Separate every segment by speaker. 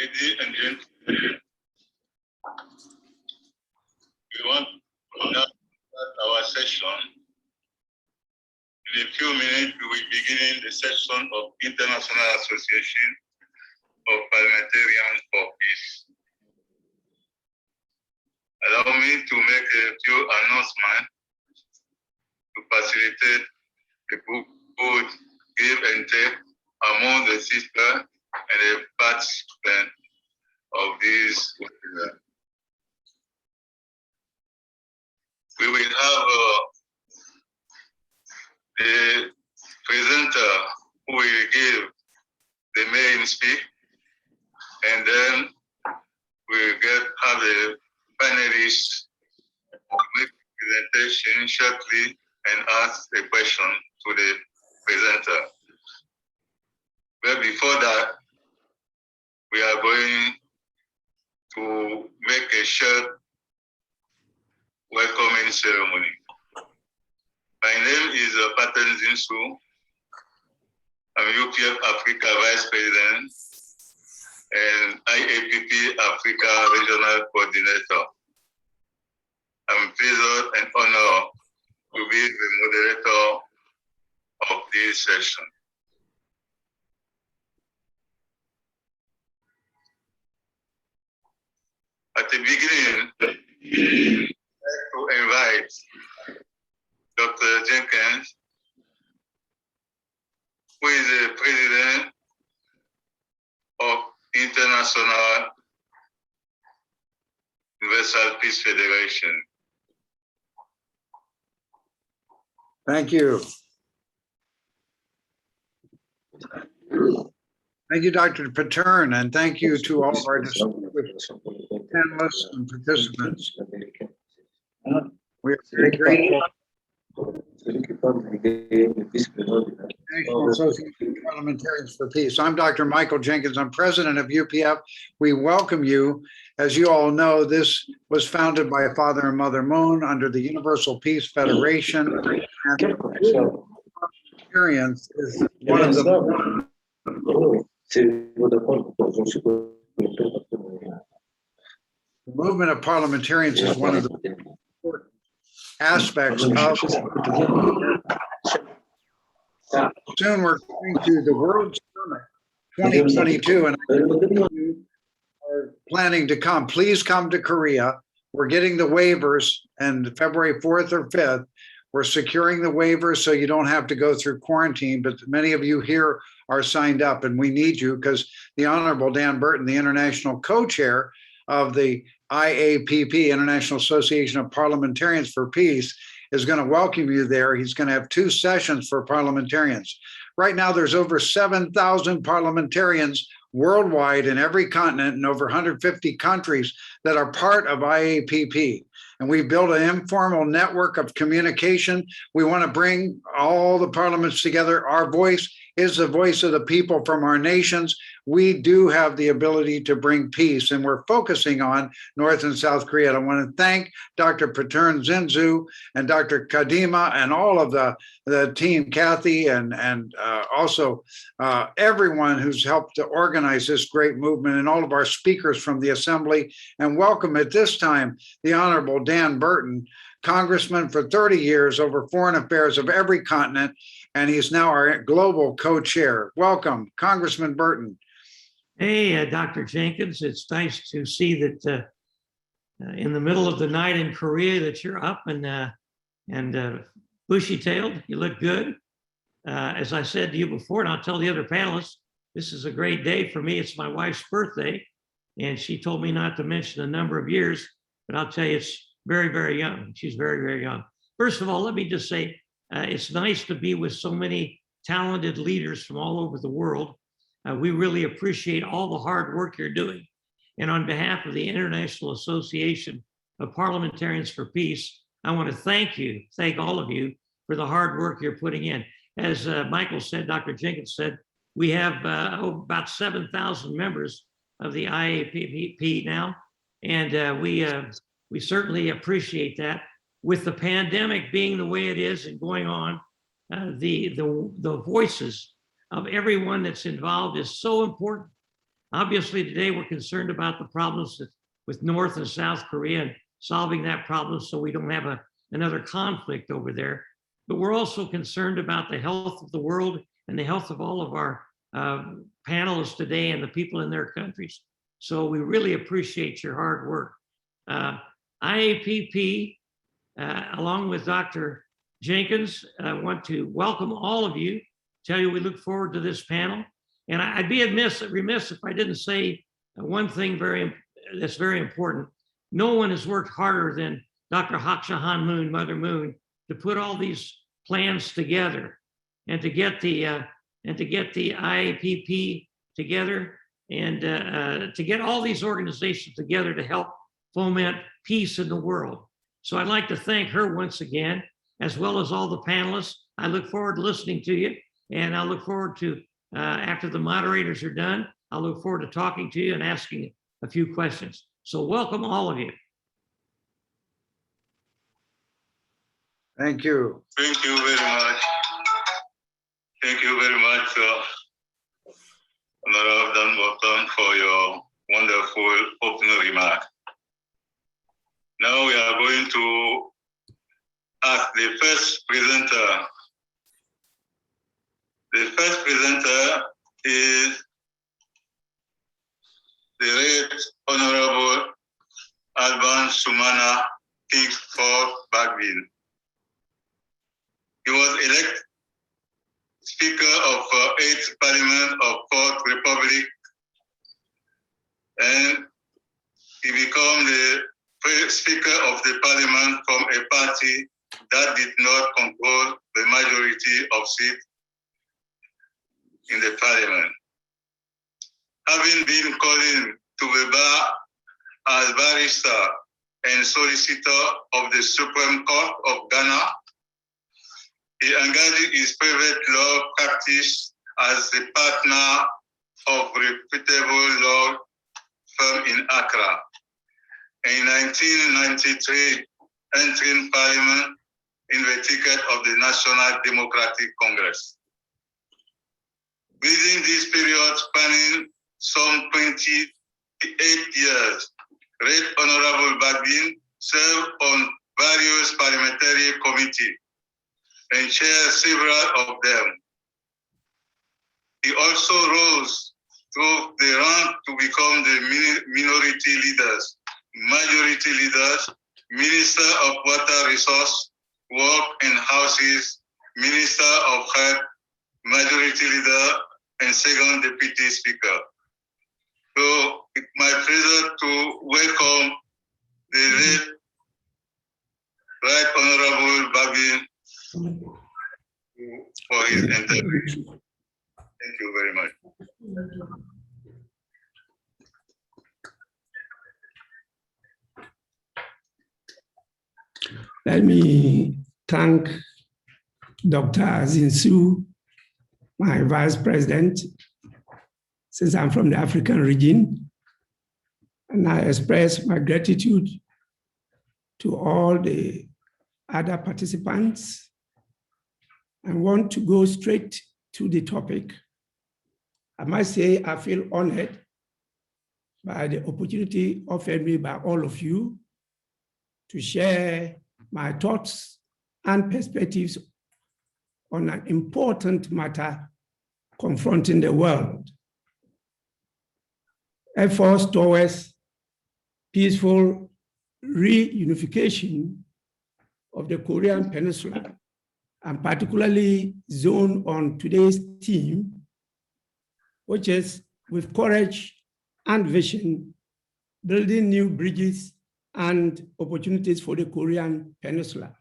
Speaker 1: Ladies and gentlemen, we want to now start our session. In a few minutes, we will begin the session of International Association of Parliamentarians for Peace. Allow me to make a few announcements to facilitate the good give and take among the sisters and the participants of this webinar. We will have the presenter who will give the main speech, and then we'll have the panelists make a presentation shortly and ask a question to the presenter. But before that, we are going to make a short welcoming ceremony. My name is Paten Zinsu. I'm UPF Africa Vice President and IAPP Africa Regional Coordinator. I'm pleased and honored to be the moderator of this session. At the beginning, I'd like to invite Dr. Jenkins, who is the president of International Universal Peace Federation.
Speaker 2: Thank you. Thank you, Dr. Patern, and thank you to all of our distinguished panelists and participants. We are very grateful. National Association of Parliamentarians for Peace. I'm Dr. Michael Jenkins. I'm president of UPF. We welcome you. As you all know, this was founded by Father and Mother Moon under the Universal Peace Federation. And parliamentarians is one of the movement of parliamentarians is one of the important aspects of soon we're going to the World Summit 2022, and you are planning to come. Please come to Korea. We're getting the waivers, and February 4th or 5th, we're securing the waivers so you don't have to go through quarantine, but many of you here are signed up, and we need you because the Honorable Dan Burton, the international co-chair of the IAPP, International Association of Parliamentarians for Peace, is going to welcome you there. He's going to have 2 sessions for parliamentarians. Right now, there's over 7,000 parliamentarians worldwide in every continent and over 150 countries that are part of IAPP. And we built an informal network of communication. We want to bring all the parliaments together. Our voice is the voice of the people from our nations. We do have the ability to bring peace, and we're focusing on North and South Korea. I want to thank Dr. Patern Zinsu and Dr. Kadima and all of the team, Kathy, and also everyone who's helped to organize this great movement, and all of our speakers from the Assembly. And welcome at this time the Honorable Dan Burton, Congressman for 30 years over foreign affairs of every continent, and he's now our global co-chair. Welcome, Congressman Burton.
Speaker 3: Hey, Dr. Jenkins, it's nice to see that in the middle of the night in Korea that you're up and bushy-tailed. You look good. As I said to you before, and I'll tell the other panelists, this is a great day for me. It's my wife's birthday, and she told me not to mention the number of years, but I'll tell you it's very, very young. She's very, very young. First of all, let me just say, it's nice to be with so many talented leaders from all over the world. We really appreciate all the hard work you're doing. And on behalf of the International Association of Parliamentarians for Peace, I want to thank all of you for the hard work you're putting in. As Michael said, Dr. Jenkins said, we have about 7,000 members of the IAPP now, and we certainly appreciate that. With the pandemic being the way it is and going on, the voices of everyone that's involved is so important. Obviously, today we're concerned about the problems with North and South Korea and solving that problem so we don't have another conflict over there. But we're also concerned about the health of the world and the health of all of our panelists today and the people in their countries. So we really appreciate your hard work. IAPP, along with Dr. Jenkins, I want to welcome all of you, tell you we look forward to this panel. And I'd be remiss if I didn't say one thing that's very important. No one has worked harder than Dr. Hakshahan Moon, Mother Moon, to put all these plans together and to get the IAPP together and to get all these organizations together to help foment peace in the world. So I'd like to thank her once again, as well as all the panelists. I look forward to listening to you, and I look forward to, after the moderators are done, I look forward to talking to you and asking a few questions. So welcome all of you.
Speaker 2: Thank you.
Speaker 1: Thank you very much. Thank you very much, Honorable Dan Morton, for your wonderful opening remark. Now we are going to ask the first presenter. The first presenter is the late Honorable Alban Sumana Kingsford Bagbin. He was elected Speaker of 8th Parliament of 4th Republic, and he became the Speaker of the Parliament from a party that did not control the majority of seats in the Parliament. Having been called to the bar as barrister and solicitor of the Supreme Court of Ghana, he engaged his private law practice as a partner of reputable law firm in Accra. In 1993, entering Parliament in the ticket of the National Democratic Congress. Within this period, spanning some 28 years, Right Honorable Bagbin served on various parliamentary committees and chaired several of them. He also rose through the rank to become the minority leaders, majority leaders, Minister of Water Resource, Work and Houses, Minister of Health, Majority Leader, and Second Deputy Speaker. So it's my pleasure to welcome the late Right Honorable Bagbin for his intervention. Thank you very much.
Speaker 4: Let me thank Dr. Zinsu, my Vice President, since I'm from the African region, and I express my gratitude to all the other participants. I want to go straight to the topic. I must say I feel honored by the opportunity offered me by all of you to share my thoughts and perspectives on an important matter confronting the world. Efforts towards peaceful reunification of the Korean Peninsula, and particularly zoned on today's theme, which is with courage and vision, building new bridges and opportunities for the Korean Peninsula.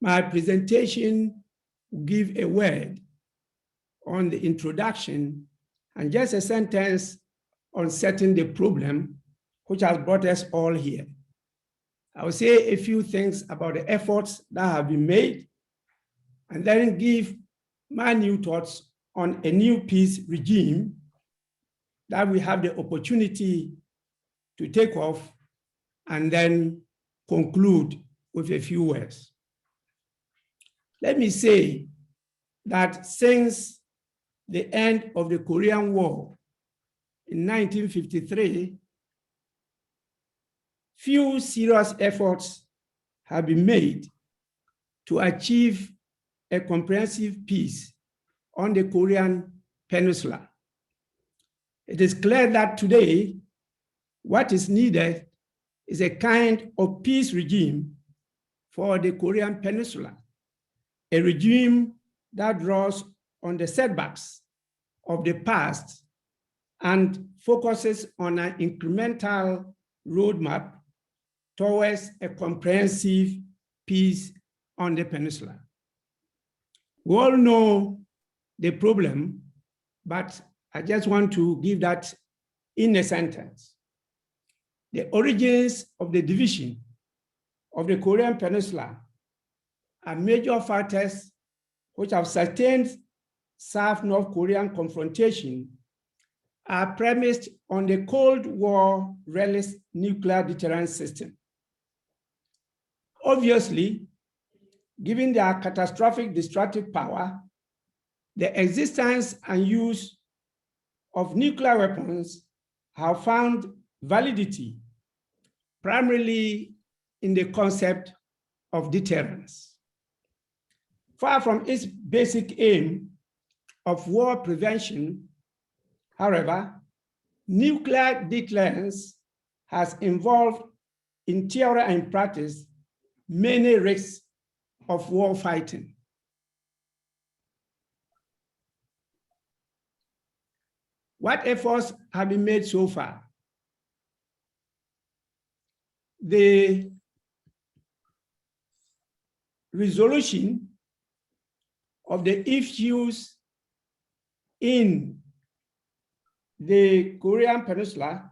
Speaker 4: My presentation will give a word on the introduction and just a sentence on setting the problem which has brought us all here. I will say a few things about the efforts that have been made and then give my new thoughts on a new peace regime that we have the opportunity to take off and then conclude with a few words. Let me say that since the end of the Korean War in 1953, few serious efforts have been made to achieve a comprehensive peace on the Korean Peninsula. It is clear that today, what is needed is a kind of peace regime for the Korean Peninsula, a regime that draws on the setbacks of the past and focuses on an incremental roadmap towards a comprehensive peace on the peninsula. We all know the problem, but I just want to give that in a sentence. The origins of the division of the Korean Peninsula are major factors which have sustained South-North Korean confrontation are premised on the Cold War realist nuclear deterrence system. Obviously, given their catastrophic destructive power, the existence and use of nuclear weapons have found validity primarily in the concept of deterrence. Far from its basic aim of war prevention, however, nuclear deterrence has involved in theory and practice many risks of war fighting. What efforts have been made so far? The resolution of the issues in the Korean Peninsula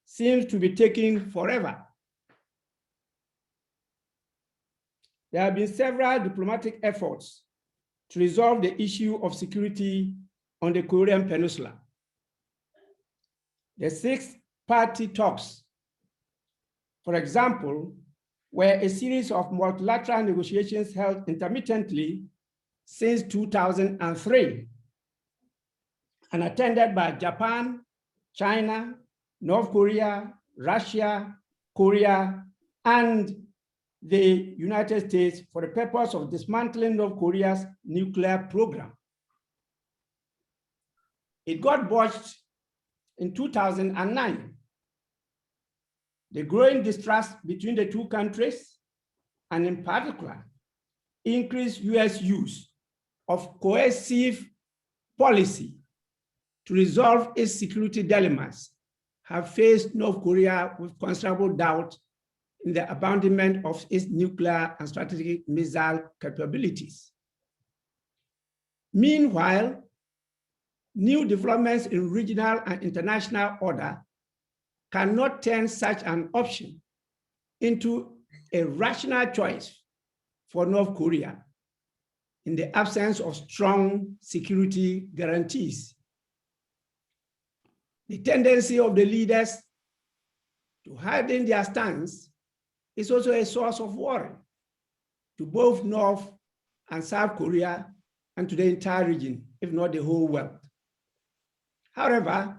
Speaker 4: seems to be taking forever. There have been several diplomatic efforts to resolve the issue of security on the Korean Peninsula. The six-party talks, for example, were a series of multilateral negotiations held intermittently since 2003 and attended by Japan, China, North Korea, Russia, Korea, and the United States for the purpose of dismantling North Korea's nuclear program. It got botched in 2009. The growing distrust between the two countries, and in particular, increased US use of coercive policy to resolve its security dilemmas, have faced North Korea with considerable doubt in the abandonment of its nuclear and strategic missile capabilities. Meanwhile, new developments in regional and international order cannot turn such an option into a rational choice for North Korea in the absence of strong security guarantees. The tendency of the leaders to harden their stance is also a source of worry to both North and South Korea and to the entire region, if not the whole world. However,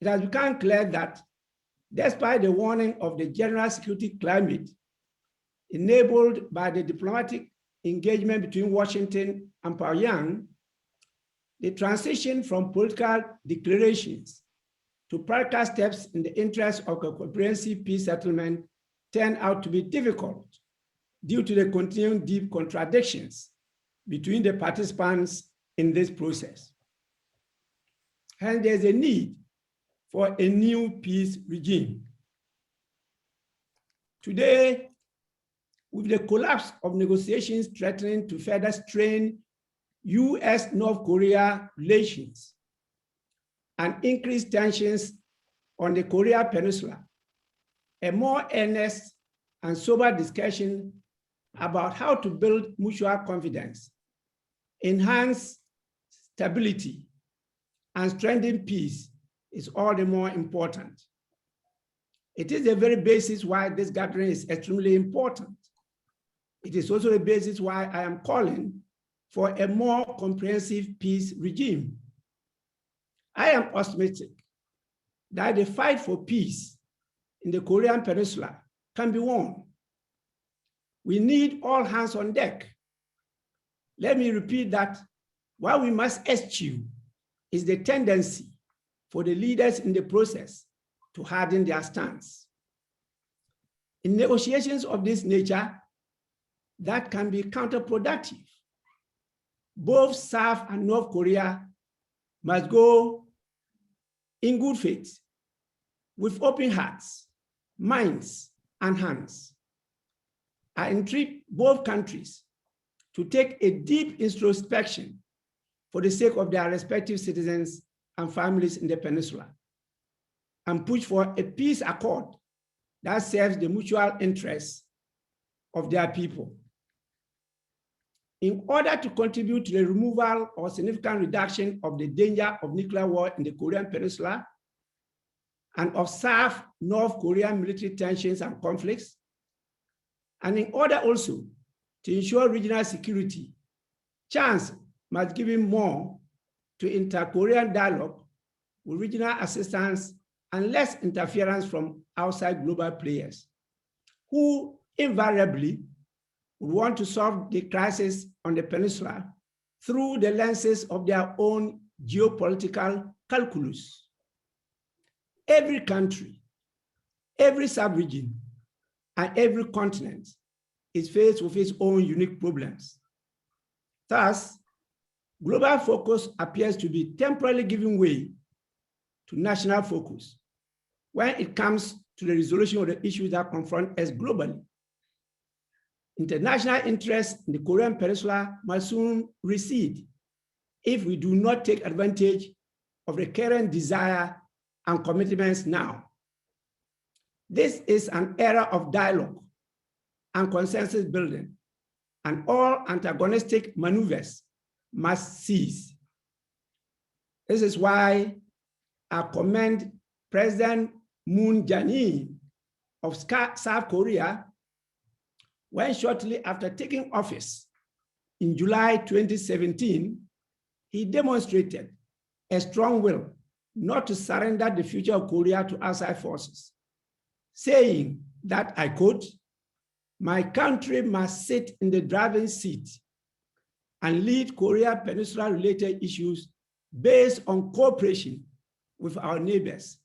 Speaker 4: it has become clear that despite the warning of the general security climate enabled by the diplomatic engagement between Washington and Pyongyang, the transition from political declarations to practical steps in the interest of a comprehensive peace settlement turned out to be difficult due to the continuing deep contradictions between the participants in this process. Hence, there's a need for a new peace regime. Today, with the collapse of negotiations threatening to further strain US-North Korea relations and increased tensions on the Korean Peninsula, a more earnest and sober discussion about how to build mutual confidence, enhance stability, and strengthen peace is all the more important. It is the very basis why this gathering is extremely important. It is also the basis why I am calling for a more comprehensive peace regime. I am optimistic that the fight for peace in the Korean Peninsula can be won. We need all hands on deck. Let me repeat that what we must eschew is the tendency for the leaders in the process to harden their stance. In negotiations of this nature, that can be counterproductive. Both South and North Korea must go in good faith, with open hearts, minds, and hands. I entreat both countries to take a deep introspection for the sake of their respective citizens and families in the peninsula, and push for a peace accord that serves the mutual interests of their people. In order to contribute to the removal or significant reduction of the danger of nuclear war in the Korean Peninsula and of South-North Korean military tensions and conflicts, and in order also to ensure regional security, chance must give him more to inter-Korean dialogue with regional assistance and less interference from outside global players who invariably would want to solve the crisis on the peninsula through the lenses of their own geopolitical calculus. Every country, every sub-region, and every continent is faced with its own unique problems. Thus, global focus appears to be temporarily giving way to national focus when it comes to the resolution of the issues that confront us globally. International interest in the Korean Peninsula must soon recede if we do not take advantage of the current desire and commitments now. This is an era of dialogue and consensus building, and all antagonistic maneuvers must cease. This is why I commend President Moon Jae-in of South Korea when shortly after taking office in July 2017, he demonstrated a strong will not to surrender the future of Korea to outside forces, saying that, I quote, "My country must sit in the driving seat and lead Korea Peninsula-related issues based on cooperation with our neighbors,"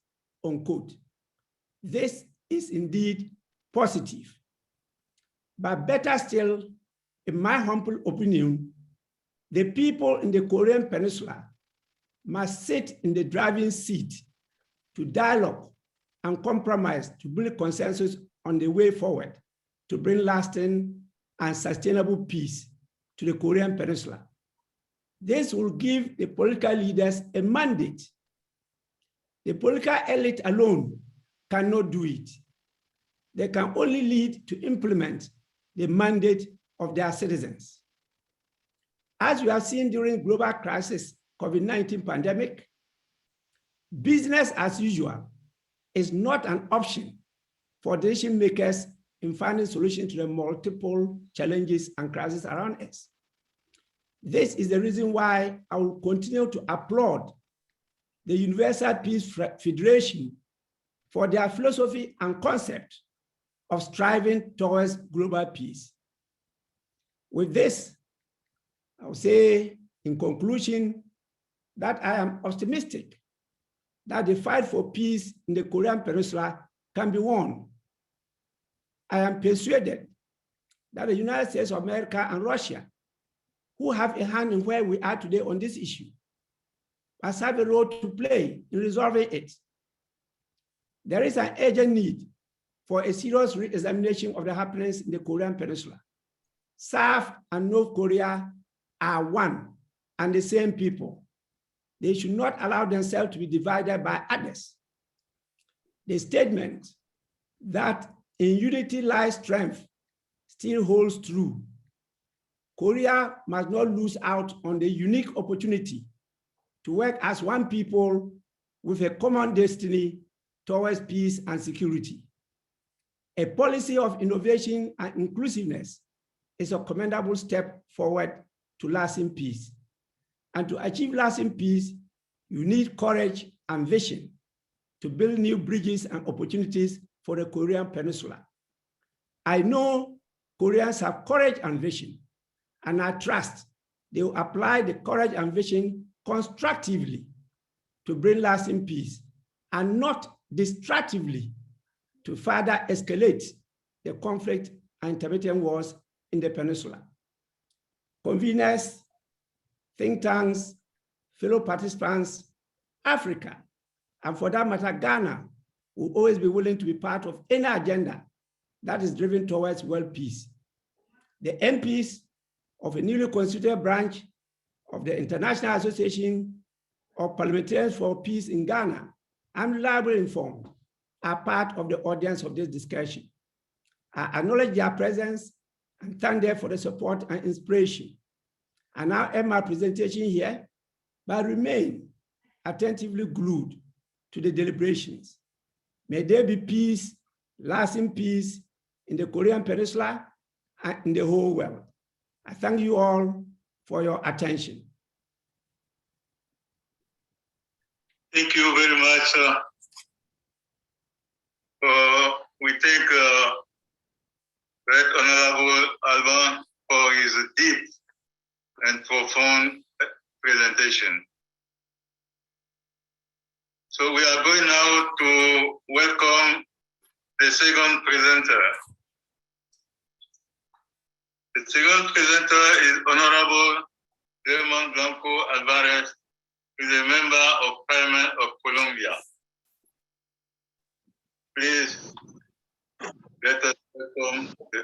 Speaker 4: unquote. This is indeed positive. But better still, in my humble opinion, the people in the Korean Peninsula must sit in the driving seat to dialogue and compromise to build consensus on the way forward to bring lasting and sustainable peace to the Korean Peninsula. This will give the political leaders a mandate. The political elite alone cannot do it. They can only lead to implement the mandate of their citizens. As we have seen during global crisis, COVID-19 pandemic, business as usual is not an option for decision makers in finding solutions to the multiple challenges and crises around us. This is the reason why I will continue to applaud the Universal Peace Federation for their philosophy and concept of striving towards global peace. With this, I will say in conclusion that I am optimistic that the fight for peace in the Korean Peninsula can be won. I am persuaded that the United States of America and Russia, who have a hand in where we are today on this issue, must have a role to play in resolving it. There is an urgent need for a serious re-examination of the happenings in the Korean Peninsula. South and North Korea are one and the same people. They should not allow themselves to be divided by others. The statement that in unity lies strength still holds true. Korea must not lose out on the unique opportunity to work as one people with a common destiny towards peace and security. A policy of innovation and inclusiveness is a commendable step forward to lasting peace. And to achieve lasting peace, you need courage and vision to build new bridges and opportunities for the Korean Peninsula. I know Koreans have courage and vision, and I trust they will apply the courage and vision constructively to bring lasting peace and not destructively to further escalate the conflict and intermittent wars in the peninsula. Conveners, think tanks, fellow participants, Africa, and for that matter, Ghana, will always be willing to be part of any agenda that is driven towards world peace. The MPs of a newly constituted branch of the International Association of Parliamentarians for Peace in Ghana, I'm reliably informed, are part of the audience of this discussion. I acknowledge their presence and thank them for the support and inspiration. I now end my presentation here, but remain attentively glued to the deliberations. May there be peace, lasting peace in the Korean Peninsula and in the whole world. I thank you all for your attention.
Speaker 1: Thank you very much. We thank Right Honorable Alban for his deep and profound presentation. So we are going now to welcome the second presenter. The second presenter is Honorable Raymond Blanco Alvarez, who is a member of Parliament of Colombia. Please let us welcome the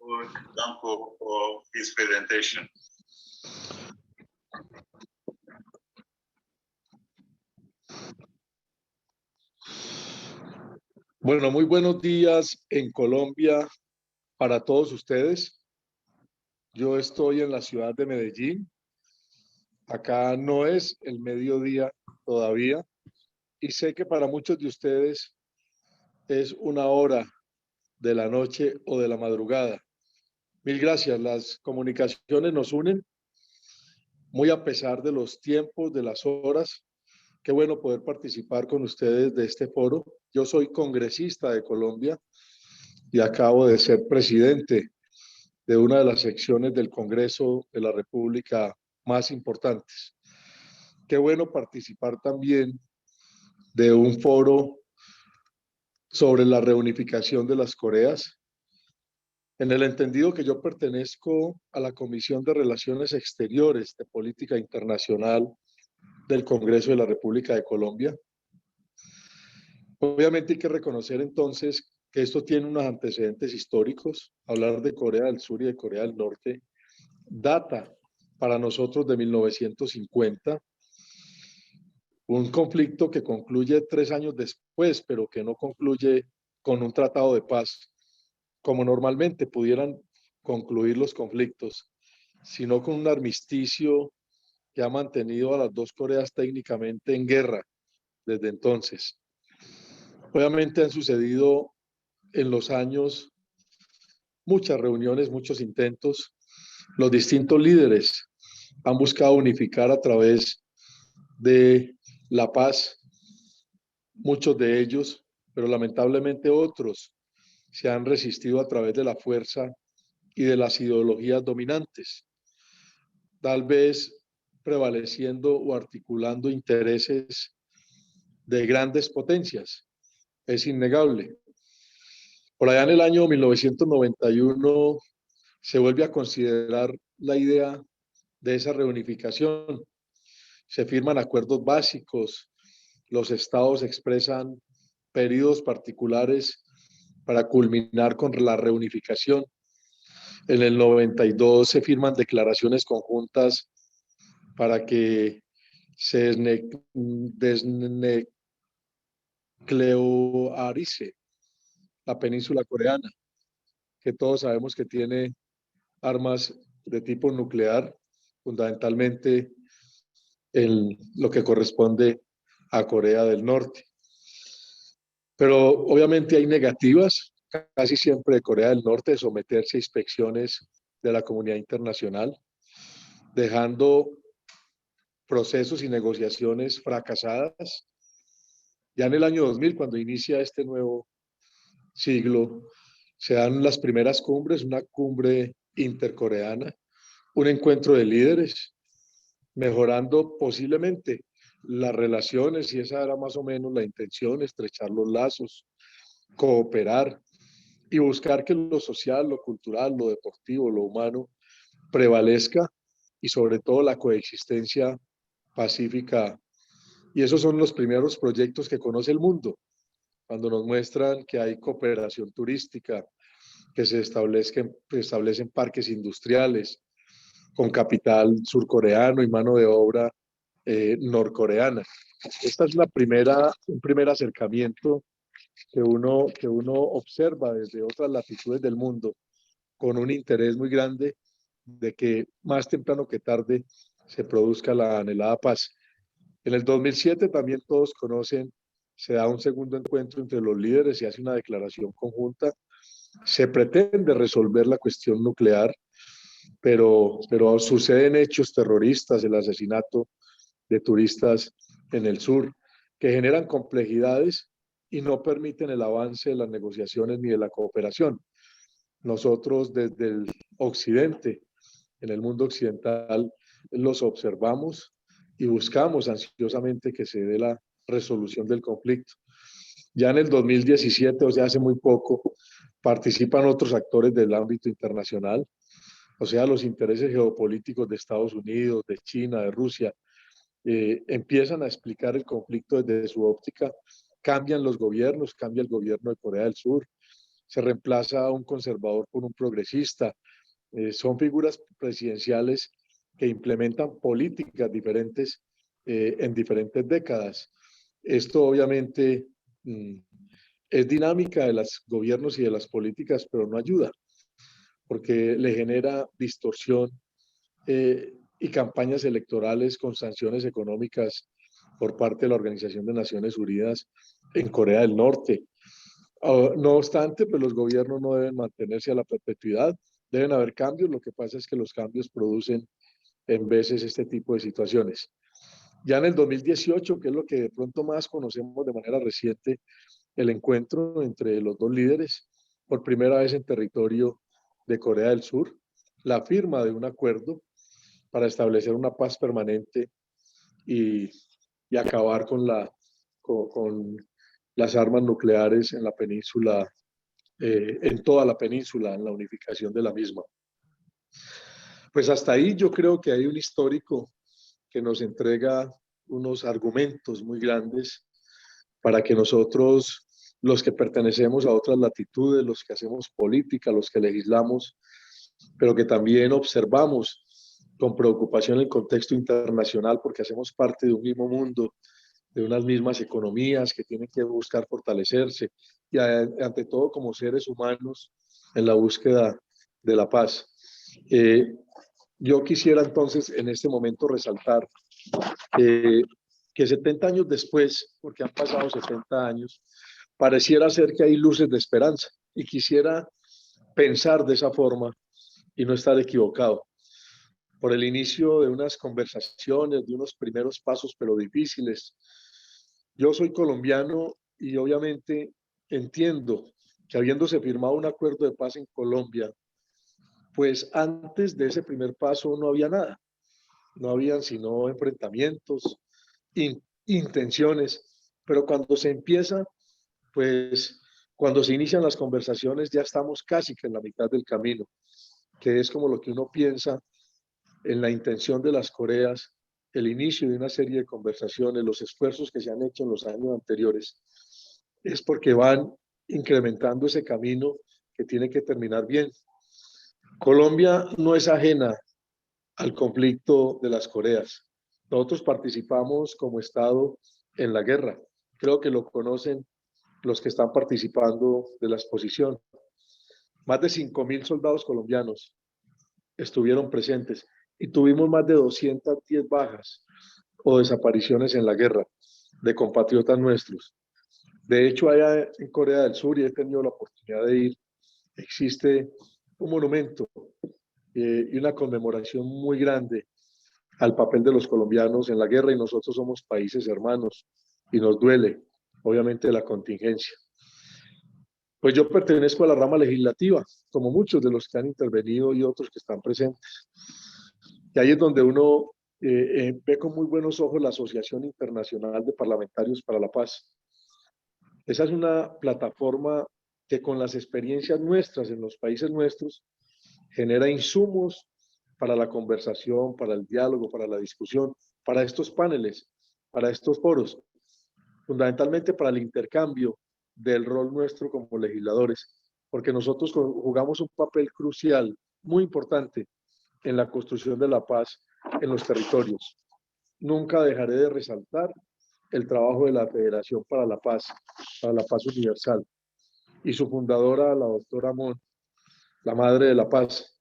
Speaker 1: Honorable Blanco for his presentation.
Speaker 5: Bueno, muy buenos días en Colombia para todos ustedes. Yo estoy en la ciudad de Medellín. Acá no es el mediodía todavía y sé que para muchos de ustedes es una hora de la noche o de la madrugada. Mil gracias. Las comunicaciones nos unen muy a pesar de los tiempos, de las horas. Qué bueno poder participar con ustedes de este foro. Yo soy congresista de Colombia y acabo de ser presidente de una de las secciones del Congreso de la República más importantes. Qué bueno participar también de un foro sobre la reunificación de las Coreas, en el entendido que yo pertenezco a la Comisión de Relaciones Exteriores de Política Internacional del Congreso de la República de Colombia. Obviamente hay que reconocer entonces que esto tiene unos antecedentes históricos. Hablar de Corea del Sur y de Corea del Norte data para nosotros de 1950, un conflicto que concluye 3 años después, pero que no concluye con un tratado de paz, como normalmente pudieran concluir los conflictos, sino con un armisticio que ha mantenido a las dos Coreas técnicamente en guerra desde entonces. Obviamente han sucedido en los años muchas reuniones, muchos intentos. Los distintos líderes han buscado unificar a través de la paz, muchos de ellos, pero lamentablemente otros se han resistido a través de la fuerza y de las ideologías dominantes, tal vez prevaleciendo o articulando intereses de grandes potencias. Es innegable. Por allá en el año 1991 se vuelve a considerar la idea de esa reunificación. Se firman acuerdos básicos, los estados expresan periodos particulares para culminar con la reunificación. En el 92 se firman declaraciones conjuntas para que se desnuclearice la península coreana, que todos sabemos que tiene armas de tipo nuclear, fundamentalmente en lo que corresponde a Corea del Norte. Pero obviamente hay negativas, casi siempre de Corea del Norte, de someterse a inspecciones de la comunidad internacional, dejando procesos y negociaciones fracasadas. Ya en el año 2000, cuando inicia este nuevo siglo, se dan las primeras cumbres, una cumbre intercoreana, un encuentro de líderes, mejorando posiblemente las relaciones, y esa era más o menos la intención, estrechar los lazos, cooperar y buscar que lo social, lo cultural, lo deportivo, lo humano prevalezca, y sobre todo la coexistencia pacífica. Y esos son los primeros proyectos que conoce el mundo, cuando nos muestran que hay cooperación turística, que se establecen parques industriales con capital surcoreano y mano de obra norcoreana. Esta es un primer acercamiento que uno observa desde otras latitudes del mundo, con un interés muy grande de que más temprano que tarde se produzca la anhelada paz. En el 2007 también todos conocen, se da un segundo encuentro entre los líderes y hace una declaración conjunta. Se pretende resolver la cuestión nuclear, pero suceden hechos terroristas, el asesinato de turistas en el sur, que generan complejidades y no permiten el avance de las negociaciones ni de la cooperación. Nosotros desde el occidente, en el mundo occidental, los observamos y buscamos ansiosamente que se dé la resolución del conflicto. Ya en el 2017, o sea, hace muy poco, participan otros actores del ámbito internacional, o sea, los intereses geopolíticos de Estados Unidos, de China, de Rusia, empiezan a explicar el conflicto desde su óptica, cambian los gobiernos, cambia el gobierno de Corea del Sur, se reemplaza a un conservador por un progresista, son figuras presidenciales que implementan políticas diferentes en diferentes décadas. Esto obviamente es dinámica de los gobiernos y de las políticas, pero no ayuda, porque le genera distorsión y campañas electorales con sanciones económicas por parte de la Organización de Naciones Unidas en Corea del Norte. No obstante, pues los gobiernos no deben mantenerse a la perpetuidad, deben haber cambios. Lo que pasa es que los cambios producen en veces este tipo de situaciones. Ya en el 2018, que es lo que de pronto más conocemos de manera reciente, el encuentro entre los dos líderes, por primera vez en territorio de Corea del Sur, la firma de un acuerdo para establecer una paz permanente y acabar con las armas nucleares en la península, en toda la península, en la unificación de la misma. Pues hasta ahí yo creo que hay un histórico que nos entrega unos argumentos muy grandes para que nosotros, los que pertenecemos a otras latitudes, los que hacemos política, los que legislamos, pero que también observamos con preocupación el contexto internacional, porque hacemos parte de un mismo mundo, de unas mismas economías que tienen que buscar fortalecerse, y ante todo como seres humanos en la búsqueda de la paz. Yo quisiera entonces en este momento resaltar que 70 años después, porque han pasado 70 años, pareciera ser que hay luces de esperanza, y quisiera pensar de esa forma y no estar equivocado. Por el inicio de unas conversaciones, de unos primeros pasos, pero difíciles. Yo soy colombiano y obviamente entiendo que habiéndose firmado un acuerdo de paz en Colombia, pues antes de ese primer paso no había nada. No habían sino enfrentamientos, intenciones, pero cuando se empieza, pues cuando se inician las conversaciones ya estamos casi que en la mitad del camino, que es como lo que uno piensa en la intención de las Coreas, el inicio de una serie de conversaciones, los esfuerzos que se han hecho en los años anteriores, es porque van incrementando ese camino que tiene que terminar bien. Colombia no es ajena al conflicto de las Coreas. Nosotros participamos como Estado en la guerra. Creo que lo conocen los que están participando de la exposición. Más de 5.000 soldados colombianos estuvieron presentes y tuvimos más de 210 bajas o desapariciones en la guerra de compatriotas nuestros. De hecho, allá en Corea del Sur, y he tenido la oportunidad de ir, existe un monumento y una conmemoración muy grande al papel de los colombianos en la guerra, y nosotros somos países hermanos y nos duele obviamente de la contingencia. Pues yo pertenezco a la rama legislativa, como muchos de los que han intervenido y otros que están presentes. Y ahí es donde uno ve con muy buenos ojos la Asociación Internacional de Parlamentarios para la Paz. Esa es una plataforma que con las experiencias nuestras en los países nuestros genera insumos para la conversación, para el diálogo, para la discusión, para estos paneles, para estos foros, fundamentalmente para el intercambio del rol nuestro como legisladores, porque nosotros jugamos un papel crucial, muy importante, en la construcción de la paz en los territorios. Nunca dejaré de resaltar el trabajo de la Federación para la Paz Universal, y su fundadora, la doctora Mon, la Madre de la Paz,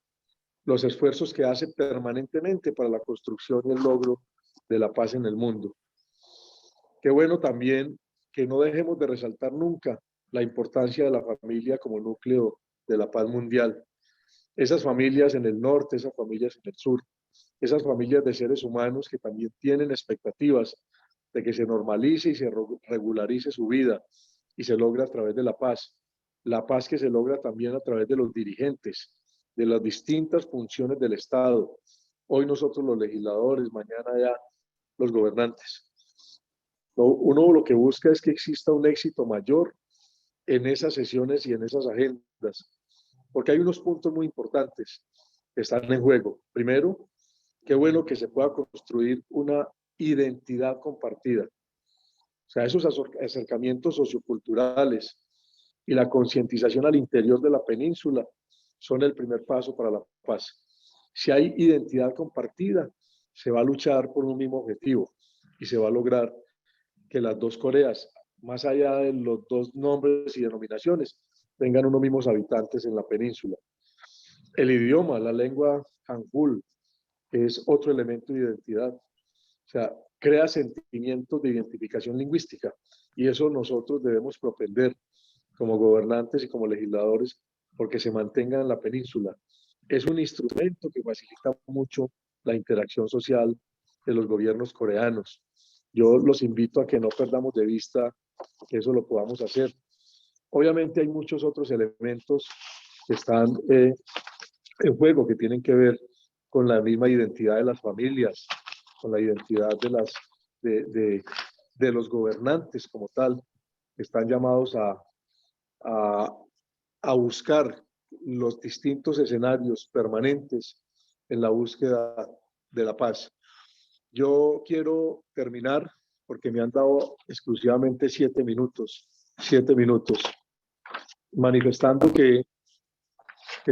Speaker 5: los esfuerzos que hace permanentemente para la construcción y el logro de la paz en el mundo. Qué bueno también que no dejemos de resaltar nunca la importancia de la familia como núcleo de la paz mundial. Esas familias en el norte, esas familias en el sur, esas familias de seres humanos que también tienen expectativas de que se normalice y se regularice su vida y se logra a través de la paz que se logra también a través de los dirigentes, de las distintas funciones del Estado. Hoy nosotros los legisladores, mañana ya los gobernantes. Uno lo que busca es que exista un éxito mayor en esas sesiones y en esas agendas, porque hay unos puntos muy importantes que están en juego. Primero, qué bueno que se pueda construir una identidad compartida. O sea, esos acercamientos socioculturales y la concientización al interior de la península son el primer paso para la paz. Si hay identidad compartida, se va a luchar por un mismo objetivo y se va a lograr que las dos Coreas, más allá de los dos nombres y denominaciones, tengan unos mismos habitantes en la península. El idioma, la lengua hangul, es otro elemento de identidad. O sea, crea sentimientos de identificación lingüística, y eso nosotros debemos propender como gobernantes y como legisladores porque se mantenga en la península. Es un instrumento que facilita mucho la interacción social de los gobiernos coreanos. Yo los invito a que no perdamos de vista que eso lo podamos hacer. Obviamente hay muchos otros elementos que están en juego, que tienen que ver con la misma identidad de las familias, con la identidad de los gobernantes como tal, que están llamados a buscar los distintos escenarios permanentes en la búsqueda de la paz. Yo quiero terminar porque me han dado exclusivamente 7 minutos, manifestando que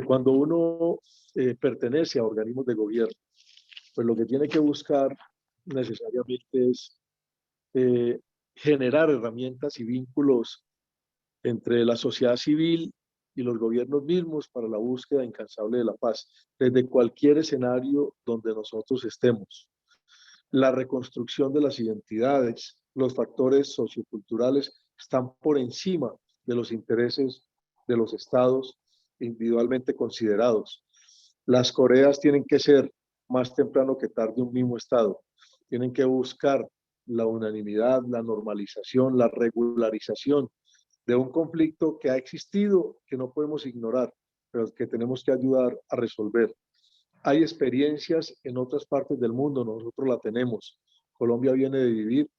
Speaker 5: cuando uno pertenece a organismos de gobierno, pues lo que tiene que buscar necesariamente es generar herramientas y vínculos entre la sociedad civil y los gobiernos mismos para la búsqueda incansable de la paz, desde cualquier escenario donde nosotros estemos. La reconstrucción de las identidades, los factores socioculturales están por encima de los intereses de los estados individualmente considerados. Las Coreas tienen que ser más temprano que tarde un mismo estado. Tienen que buscar la unanimidad, la normalización, la regularización de un conflicto que ha existido, que no podemos ignorar, pero que tenemos que ayudar a resolver. Hay experiencias en otras partes del mundo, nosotros la tenemos. Colombia viene de vivir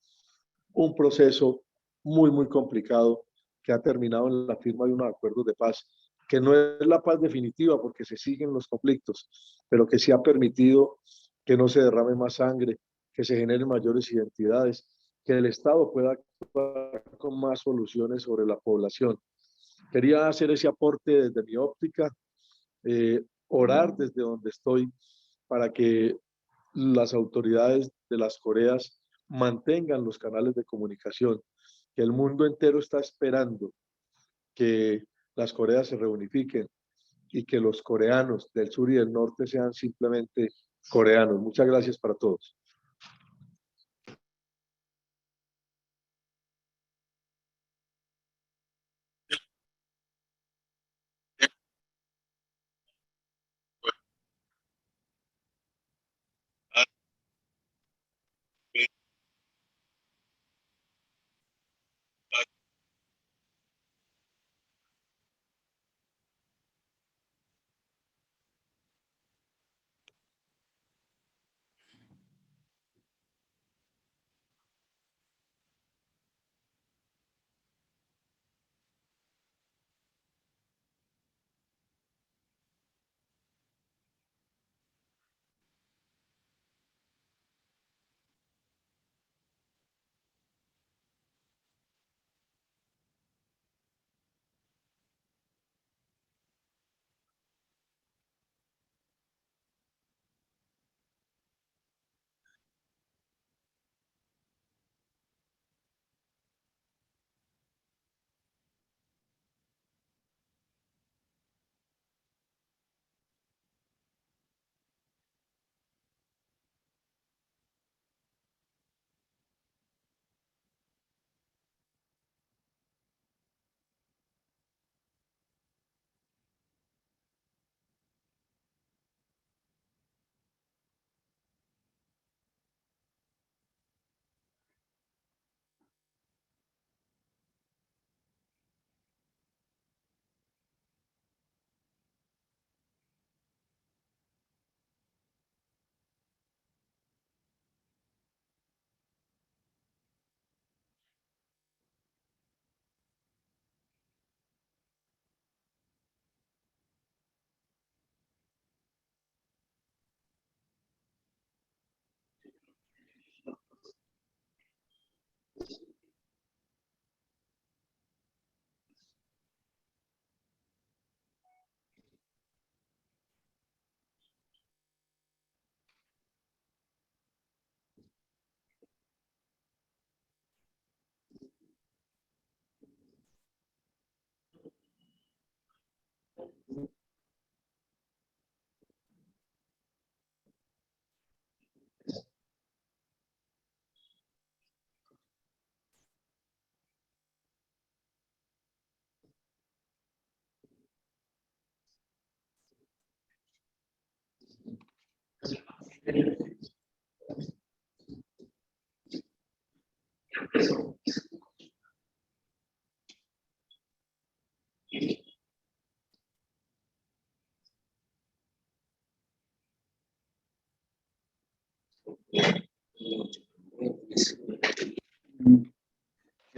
Speaker 5: un proceso muy, muy complicado que ha terminado en la firma de unos acuerdos de paz, que no es la paz definitiva porque se siguen los conflictos, pero que sí ha permitido que no se derrame más sangre, que se generen mayores identidades, que el Estado pueda actuar con más soluciones sobre la población. Quería hacer ese aporte desde mi óptica, orar desde donde estoy para que las autoridades de las Coreas mantengan los canales de comunicación, que el mundo entero está esperando que las Coreas se reunifiquen y que los coreanos del sur y del norte sean simplemente coreanos. Muchas gracias para todos.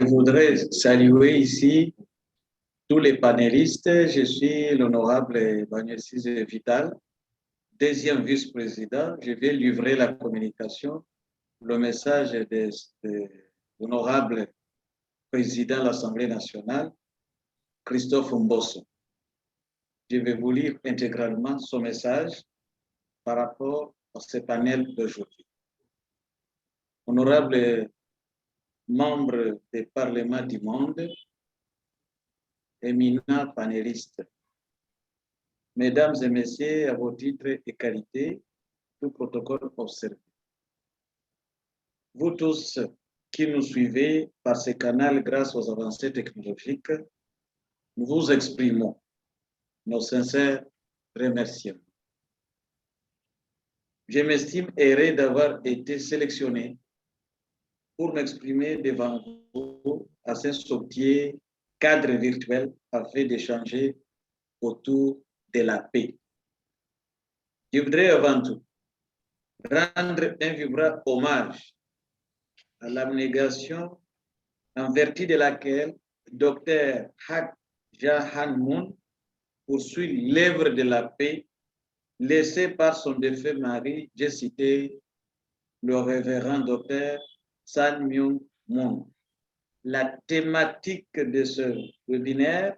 Speaker 6: Je voudrais saluer ici tous les panélistes. Je suis l'honorable Bagnès Vital, deuxième vice-président. Je vais livrer la communication, le message de l'honorable président de l'Assemblée nationale, Christophe Mbosso. Je vais vous lire intégralement son message par rapport à ce panel d'aujourd'hui. Honorable membres des parlements du monde, éminents panélistes, mesdames et messieurs, à vos titres et qualités, tout protocole observé. Vous tous qui nous suivez par ce canal grâce aux avancées technologiques, nous vous exprimons nos sincères remerciements. Je m'estime heureux d'avoir été sélectionné pour m'exprimer devant vous à ce subtil cadre virtuel afin d'échanger autour de la paix. Je voudrais avant tout rendre un vibrant hommage à l'abnégation en vertu de laquelle Dr. Hak Jahan Moon poursuit l'œuvre de la paix laissée par son défunt mari, j'ai cité le révérend Dr. San Myung Moon. La thématique de ce webinaire,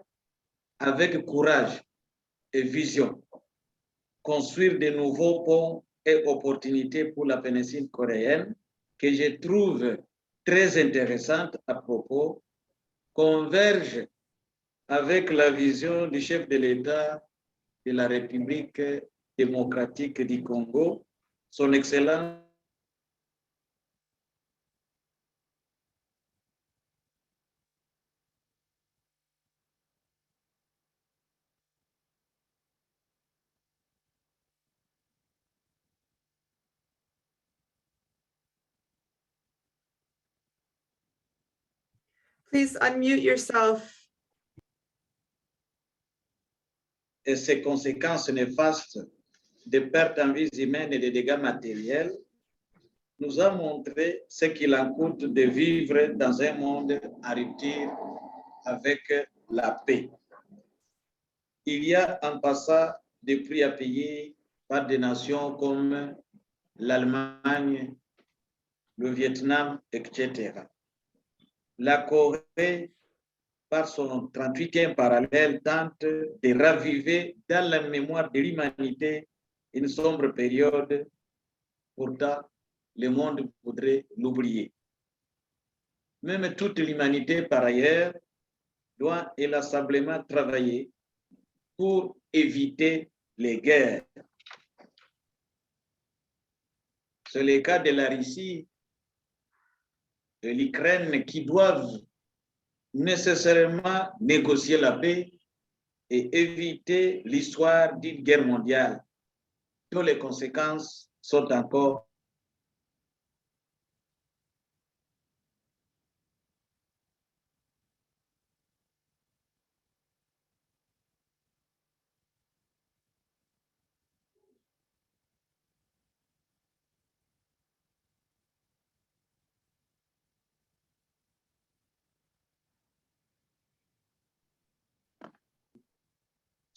Speaker 6: avec courage et vision, construire de nouveaux ponts et opportunités pour la péninsule coréenne, que je trouve très intéressante à propos, converge avec la vision du chef de l'État de la République démocratique du Congo, son Excellence
Speaker 7: Please unmute yourself.
Speaker 6: et ses conséquences néfastes de pertes en vies humaines et de dégâts matériels, nous a montré ce qu'il en coûte de vivre dans un monde en rupture avec la paix. Il y a en passant des prix à payer par des nations comme l'Allemagne, le Vietnam, etc. La Corée, par son 38e parallèle, tente de raviver dans la mémoire de l'humanité une sombre période. Pourtant, le monde voudrait l'oublier. Même toute l'humanité, par ailleurs, doit inlassablement travailler pour éviter les guerres. C'est le cas de la Russie, de l'Ukraine, qui doivent nécessairement négocier la paix et éviter l'histoire d'une guerre mondiale, dont les conséquences sont encore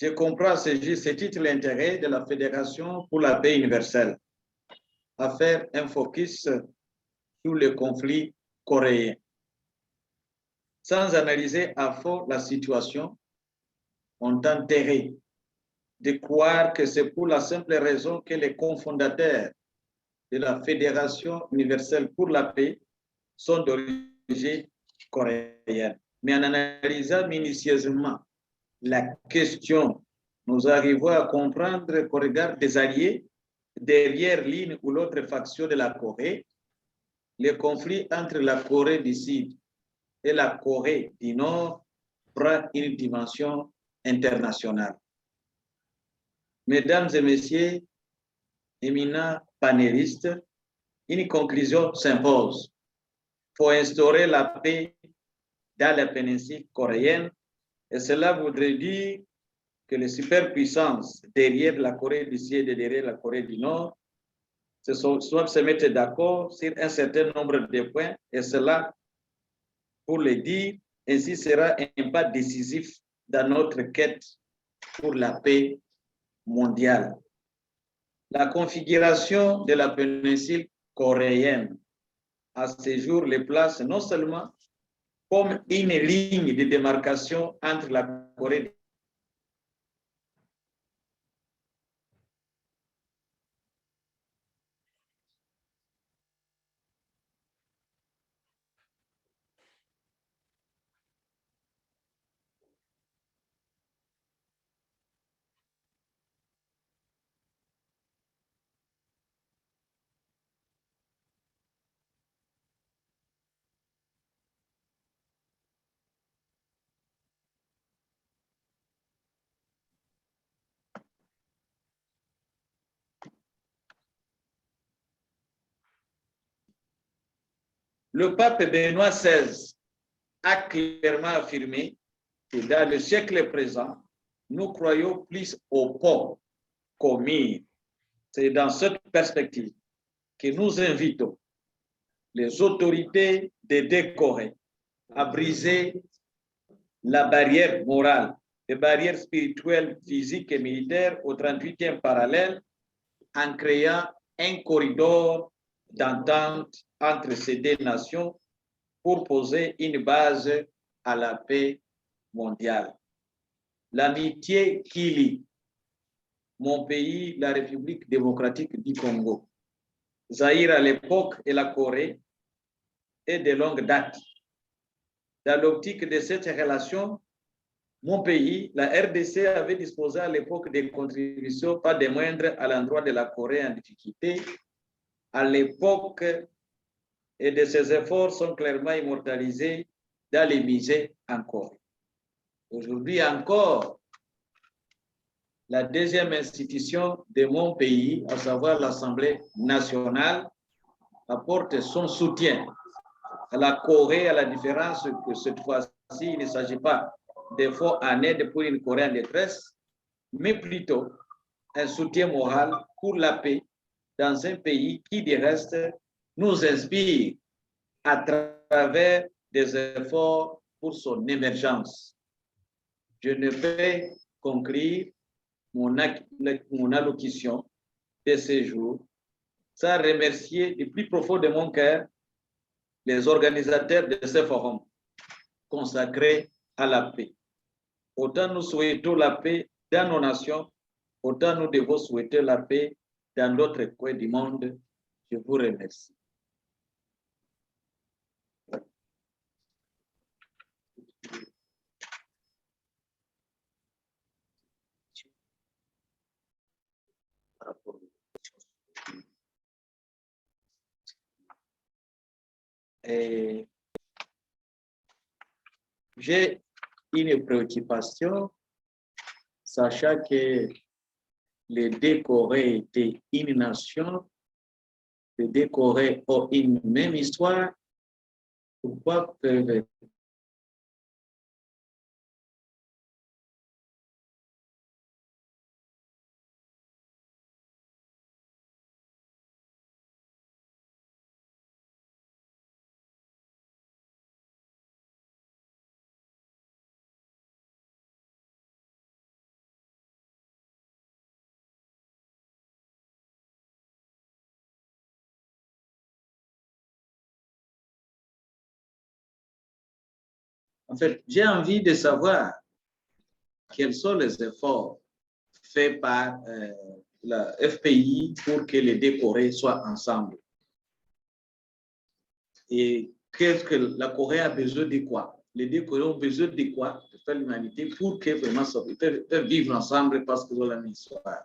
Speaker 6: Je comprends ce titre l'intérêt de la Fédération pour la paix universelle à faire un focus sur le conflit coréen. Sans analyser à fond la situation, on tenterait de croire que c'est pour la simple raison que les cofondateurs de la Fédération universelle pour la paix sont d'origine coréenne. Mais en analysant minutieusement la question, nous arrivons à comprendre qu'au regard des alliés, derrière l'une ou l'autre faction de la Corée, le conflit entre la Corée du Sud et la Corée du Nord prend une dimension internationale. Mesdames et messieurs, éminents panélistes, une conclusion s'impose. Il faut instaurer la paix dans la péninsule coréenne, et cela voudrait dire que les superpuissances derrière la Corée du Sud et derrière la Corée du Nord doivent se mettre d'accord sur un certain nombre de points, et cela, pour le dire, ainsi sera un pas décisif dans notre quête pour la paix mondiale. La configuration de la péninsule coréenne à ce jour les place non seulement comme une ligne de démarcation entre la Corée Le pape Benoît XVI a clairement affirmé que dans le siècle présent, nous croyons plus au pont qu'au mur. C'est dans cette perspective que nous invitons les autorités des deux Corées à briser la barrière morale, les barrières spirituelles, physiques et militaires au 38e parallèle en créant un corridor d'entente entre ces deux nations pour poser une base à la paix mondiale. L'amitié qui lie mon pays, la République démocratique du Congo, Zaïre à l'époque et la Corée, est de longue date. Dans l'optique de cette relation, mon pays, la RDC, avait disposé à l'époque des contributions pas des moindres à l'endroit de la Corée en difficulté. À l'époque, et de ces efforts sont clairement immortalisés dans les musées encore. Aujourd'hui encore, la deuxième institution de mon pays, à savoir l'Assemblée nationale, apporte son soutien à la Corée, à la différence que cette fois-ci, il ne s'agit pas d'efforts en aide pour une Corée en détresse, mais plutôt un soutien moral pour la paix dans un pays qui, du reste, nous inspire à travers des efforts pour son émergence. Je ne vais conclure mon allocution de ce jour sans remercier du plus profond de mon cœur les organisateurs de ce forum consacré à la paix. Autant nous souhaitons la paix dans nos nations, autant nous devons souhaiter la paix dans d'autres coins du monde. Je vous remercie. J'ai une préoccupation, sachant que les deux Corées étaient une nation, les deux Corées ont une même histoire. Pourquoi peuvent En fait, j'ai envie de savoir quels sont les efforts faits par la FPI pour que les deux Corées soient ensemble. Et qu'est-ce que la Corée a besoin de quoi? Les deux Corées ont besoin de quoi de faire l'humanité pour que vraiment ils peuvent vivre ensemble parce qu'ils ont la même histoire.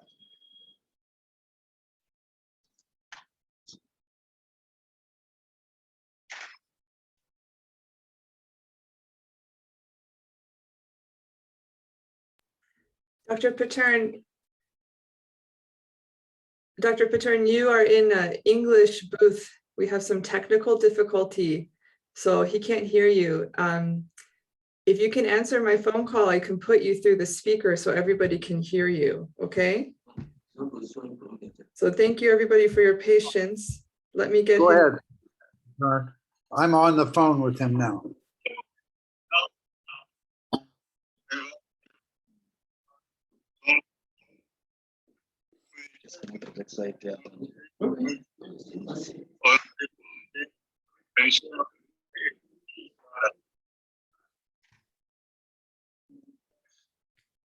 Speaker 7: Dr. Patern, Dr. Pattern, you are in an English booth. We have some technical difficulty, so he can't hear you. If you can answer my phone call, I can put you through the speaker so everybody can hear you, okay? So thank you, everybody, for your patience. Let me get
Speaker 2: Go
Speaker 7: him.
Speaker 2: ahead. Mark. I'm on the phone with him now.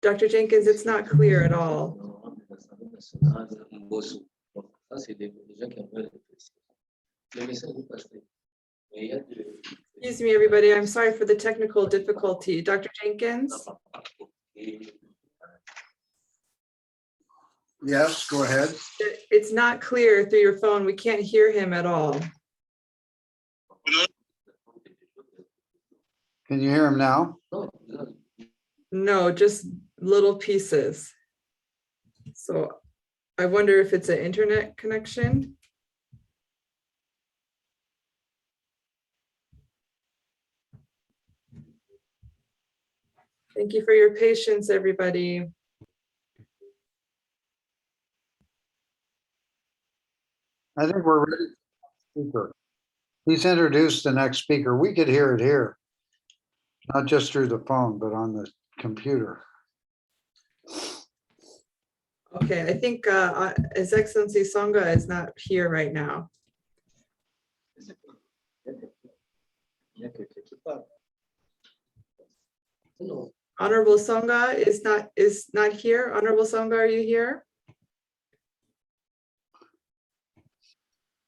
Speaker 7: Dr. Jenkins, it's not clear at all. Excuse me, everybody. I'm sorry for the technical difficulty. Dr. Jenkins?
Speaker 2: Yes, go ahead.
Speaker 7: It's not clear through your phone. We can't hear him at all.
Speaker 2: Can you hear him now?
Speaker 7: No, just little pieces. So I wonder if it's an internet connection. Thank you for your patience, everybody.
Speaker 2: I think we're ready. Speaker. He's introduced the next speaker. We could hear it here, not just through the phone, but on the computer.
Speaker 7: Okay, I think His Excellency Songa is not here right now. Honorable Songa is not here. Honorable Songa, are you here?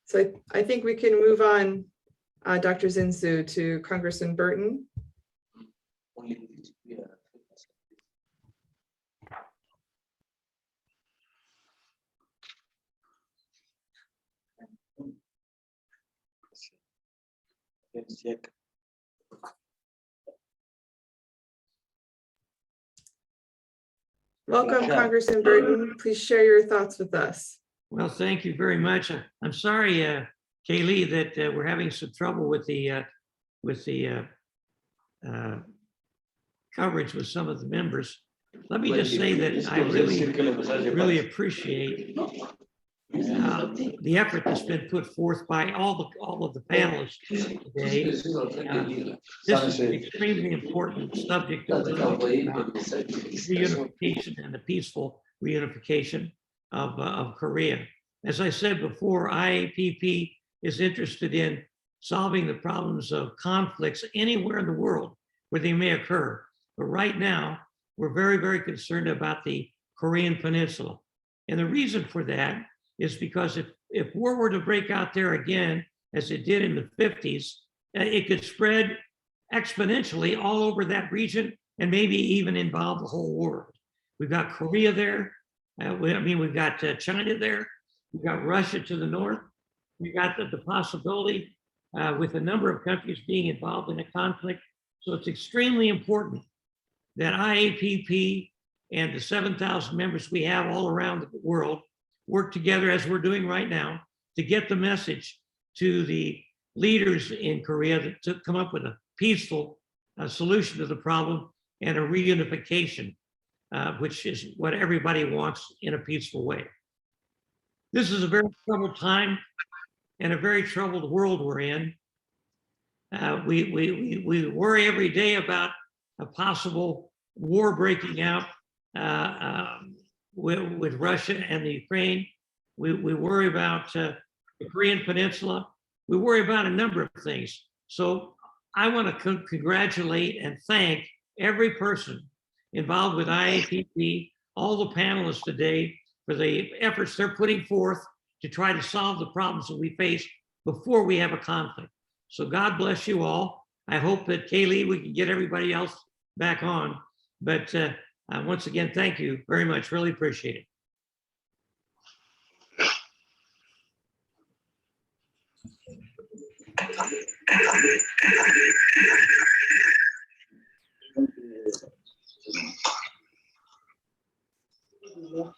Speaker 7: So I think we can move on, Dr. Zinsu, to Congressman Burton. Welcome, Congressman Burton. Please share your thoughts with us.
Speaker 3: Well, thank you very much. I'm sorry, Kaylee, that we're having some trouble with the coverage with some of the members. Let me just say that I really appreciate the effort that's been put forth by all of the panelists today. This is an extremely important subject of reunification and the peaceful reunification of Korea. As I said before, IAPP is interested in solving the problems of conflicts anywhere in the world where they may occur. But right now, we're very, very concerned about the Korean Peninsula. And the reason for that is because if war were to break out there again, as it did in the 50s, it could spread exponentially all over that region and maybe even involve the whole world. We've got Korea there. We've got China there. We've got Russia to the north. We've got the possibility with a number of countries being involved in a conflict. So it's extremely important that IAPP and the 7,000 members we have all around the world work together, as we're doing right now, to get the message to the leaders in Korea to come up with a peaceful solution to the problem and a reunification, which is what everybody wants in a peaceful way. This is a very troubled time and a very troubled world we're in. We worry every day about a possible war breaking out with Russia and the Ukraine. We worry about the Korean Peninsula. We worry about a number of things. So I want to congratulate and thank every person involved with IAPP, all the panelists today, for the efforts they're putting forth to try to solve the problems that we face before we have a conflict. So God bless you all. I hope that Kaylee, we can get everybody else back on. But once again, thank you very much. Really appreciate it.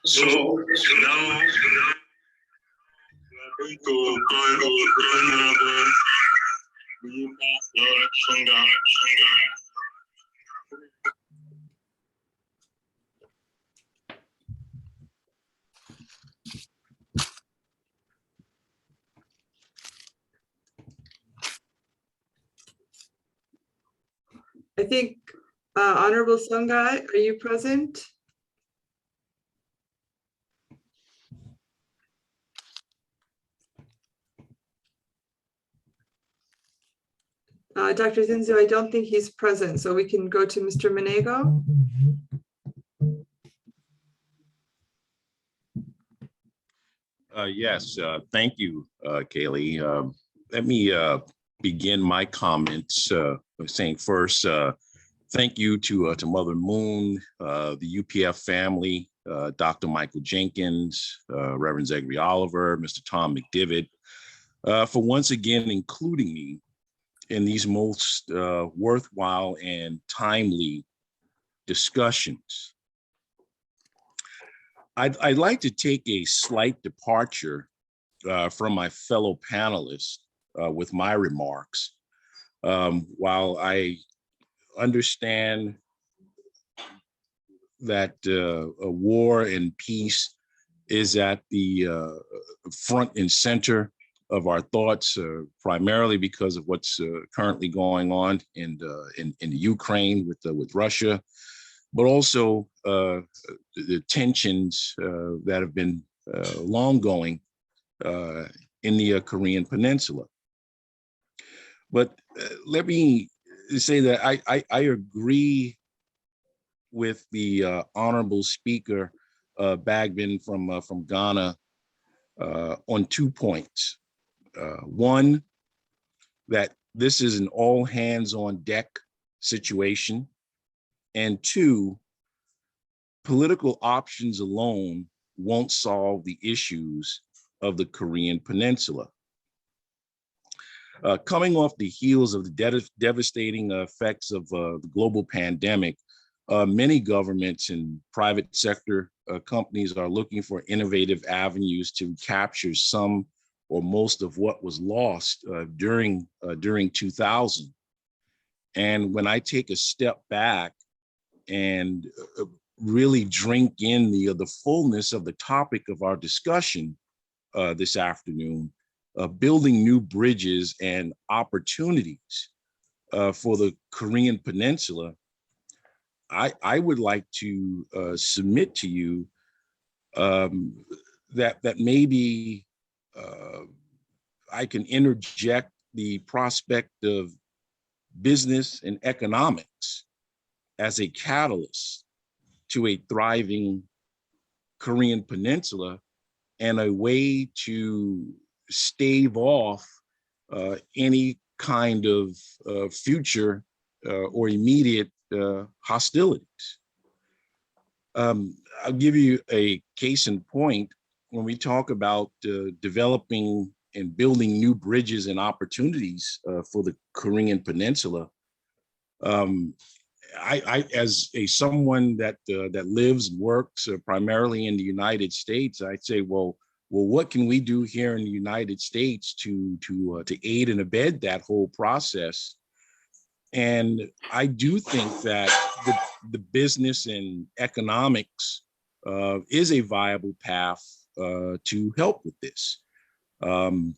Speaker 1: So now going to call Honorable Songa.
Speaker 7: I think Honorable Songa, are you present? Dr. Zinzu, I don't think he's present, so we can go to Mr. Manego.
Speaker 8: Yes, thank you, Kaylee. Let me begin my comments by saying first, thank you to Mother Moon, the UPF family, Dr. Michael Jenkins, Reverend Zachary Oliver, Mr. Tom McDivitt, for once again including me in these most worthwhile and timely discussions. I'd like to take a slight departure from my fellow panelists with my remarks. While I understand that a war and peace is at the front and center of our thoughts, primarily because of what's currently going on in Ukraine with Russia, but also the tensions that have been long going in the Korean Peninsula. But let me say that I agree with the honorable speaker, Bagman from Ghana, on 2 points. One, that this is an all hands on deck situation. And two, political options alone won't solve the issues of the Korean Peninsula. Coming off the heels of the devastating effects of the global pandemic, many governments and private sector companies are looking for innovative avenues to capture some or most of what was lost during 2000. And when I take a step back and really drink in the fullness of the topic of our discussion this afternoon, building new bridges and opportunities for the Korean Peninsula, I would like to submit to you that maybe I can interject the prospect of business and economics as a catalyst to a thriving Korean Peninsula and a way to stave off any kind of future or immediate hostilities. I'll give you a case in point. When we talk about developing and building new bridges and opportunities for the Korean Peninsula, I as someone that lives and works primarily in the United States, I'd say, well, what can we do here in the United States to aid and abet that whole process? And I do think that the business and economics is a viable path to help with this.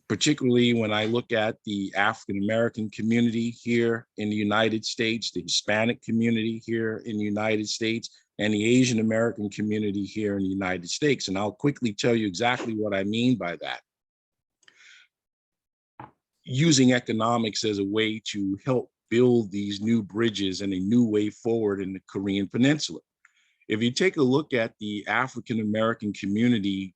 Speaker 8: Particularly when I look at the African-American community here in the United States, the Hispanic community here in the United States, and the Asian American community here in the United States. And I'll quickly tell you exactly what I mean by that. Using economics as a way to help build these new bridges and a new way forward in the Korean Peninsula. If you take a look at the African-American community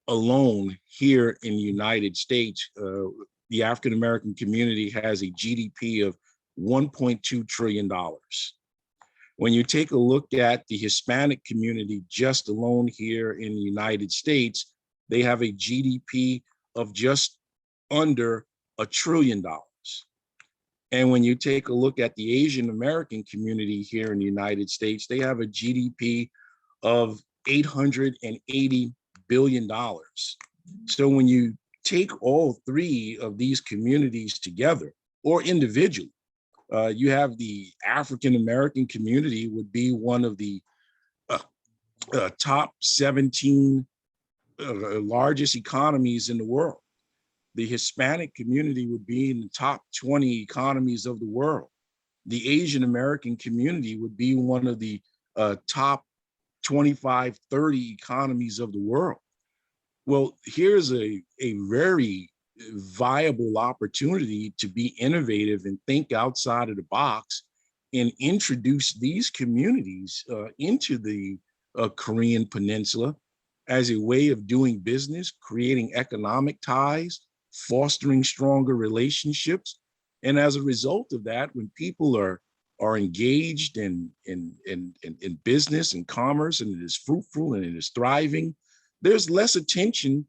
Speaker 8: alone here in the United States, the African-American community has a GDP of $1.2 trillion. When you take a look at the Hispanic community just alone here in the United States, they have a GDP of just under $1 trillion. And when you take a look at the Asian American community here in the United States, they have a GDP of $880 billion. So when you take all three of these communities together or individually. You have the African American community would be one of the top 17 largest economies in the world. The Hispanic community would be in the top 20 economies of the world. The Asian American community would be one of the top 25, 30 economies of the world. Well, here's a very viable opportunity to be innovative and think outside of the box and introduce these communities into the Korean Peninsula as a way of doing business, creating economic ties, fostering stronger relationships. And as a result of that, when people are engaged in business and commerce, and it is fruitful and it is thriving, there's less attention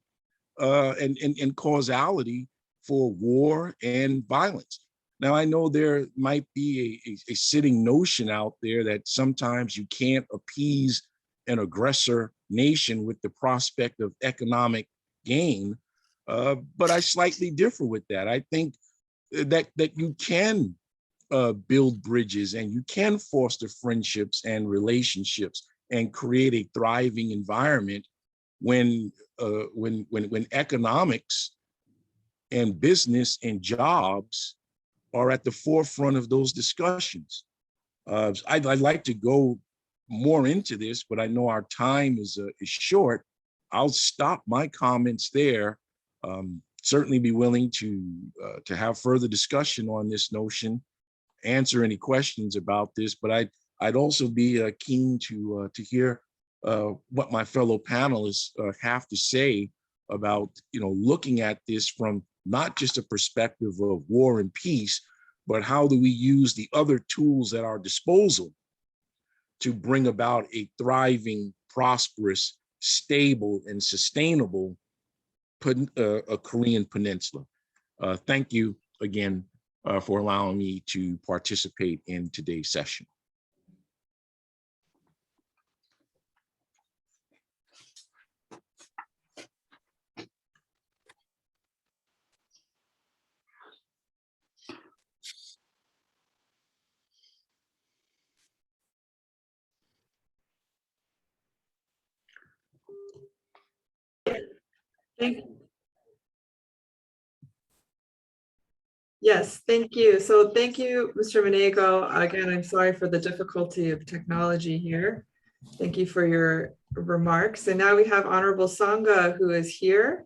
Speaker 8: and causality for war and violence. Now, I know there might be a sitting notion out there that sometimes you can't appease an aggressor nation with the prospect of economic gain, but I slightly differ with that. I think that you can build bridges and you can foster friendships and relationships and create a thriving environment when economics and business and jobs are at the forefront of those discussions. I'd like to go more into this, but I know our time is short. I'll stop my comments there. Certainly be willing to have further discussion on this notion, answer any questions about this, but I'd also be keen to hear what my fellow panelists have to say about, looking at this from not just a perspective of war and peace, but how do we use the other tools at our disposal to bring about a thriving, prosperous, stable, and sustainable a Korean Peninsula. Thank you again for allowing me to participate in today's session.
Speaker 7: Yes, thank you. So thank you, Mr. Manego. Again, I'm sorry for the difficulty of technology here. Thank you for your remarks. And now we have Honorable Sangha, who is here.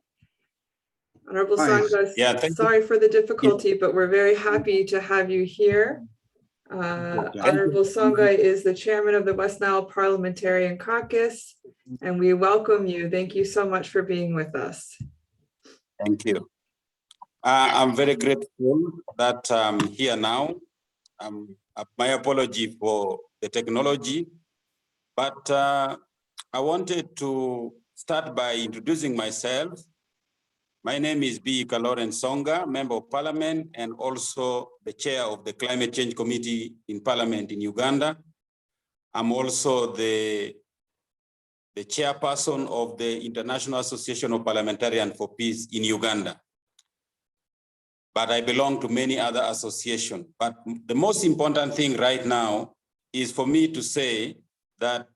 Speaker 7: Honorable Sangha, sorry for the difficulty, but we're very happy to have you here. Honorable Sangha is the chairman of the West Nile Parliamentarian Caucus, and we welcome you. Thank you so much for being with us.
Speaker 9: Thank you. I'm very grateful that I'm here now. My apology for the technology, but I wanted to start by introducing myself. My name is B. Kaloren Songa, Member of Parliament, and also the chair of the Climate Change Committee in Parliament in Uganda. I'm also the chairperson of the International Association of Parliamentarians for Peace in Uganda. But I belong to many other associations. But the most important thing right now is for me to say that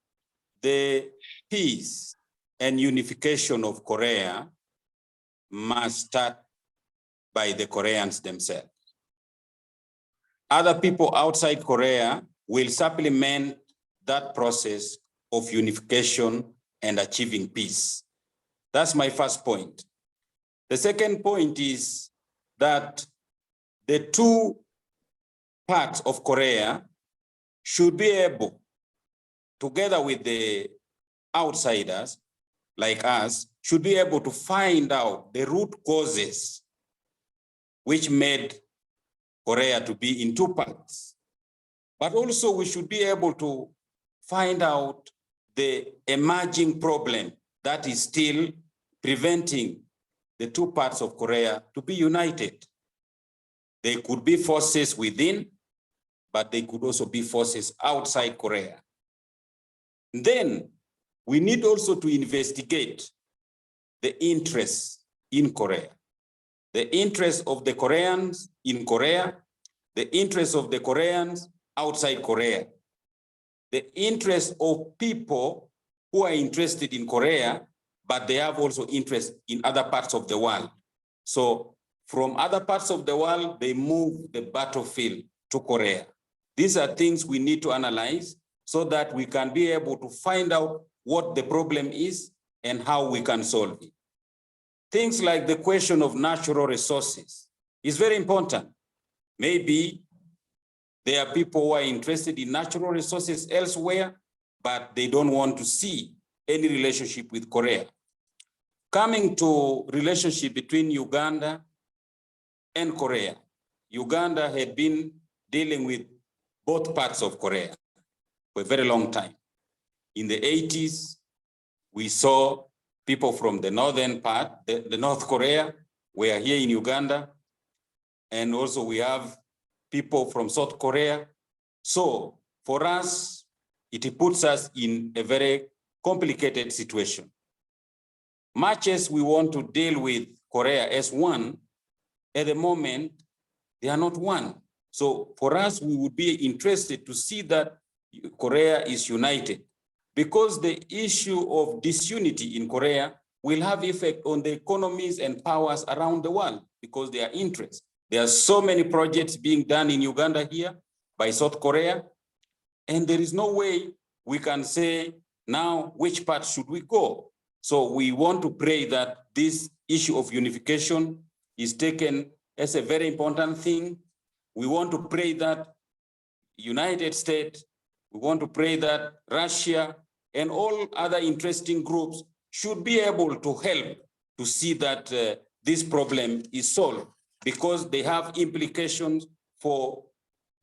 Speaker 9: the peace and unification of Korea must start by the Koreans themselves. Other people outside Korea will supplement that process of unification and achieving peace. That's my first point. The second point is that the two parts of Korea should be able, together with the outsiders like us, should be able to find out the root causes which made Korea to be in two parts. But also we should be able to find out the emerging problem that is still preventing the two parts of Korea to be united. They could be forces within, but they could also be forces outside Korea. Then we need also to investigate the interests in Korea. the interests of the Koreans in Korea, the interests of the Koreans outside Korea, the interests of people who are interested in Korea, but they have also interest in other parts of the world. So from other parts of the world, they move the battlefield to Korea. These are things we need to analyze so that we can be able to find out what the problem is and how we can solve it. Things like the question of natural resources is very important. Maybe there are people who are interested in natural resources elsewhere, but they don't want to see any relationship with Korea. Coming to relationship between Uganda and Korea, Uganda had been dealing with both parts of Korea for a very long time. In the 80s, we saw people from the northern part, the North Korea, were here in Uganda. And also we have people from South Korea. So for us, it puts us in a very complicated situation. Much as we want to deal with Korea as one, at the moment, they are not one. So for us, we would be interested to see that Korea is united, because the issue of disunity in Korea will have effect on the economies and powers around the world because they are interests. There are so many projects being done in Uganda here by South Korea, and there is no way we can say now which part should we go. So we want to pray that this issue of unification is taken as a very important thing. We want to pray that United States, we want to pray that Russia and all other interesting groups should be able to help to see that this problem is solved, because they have implications for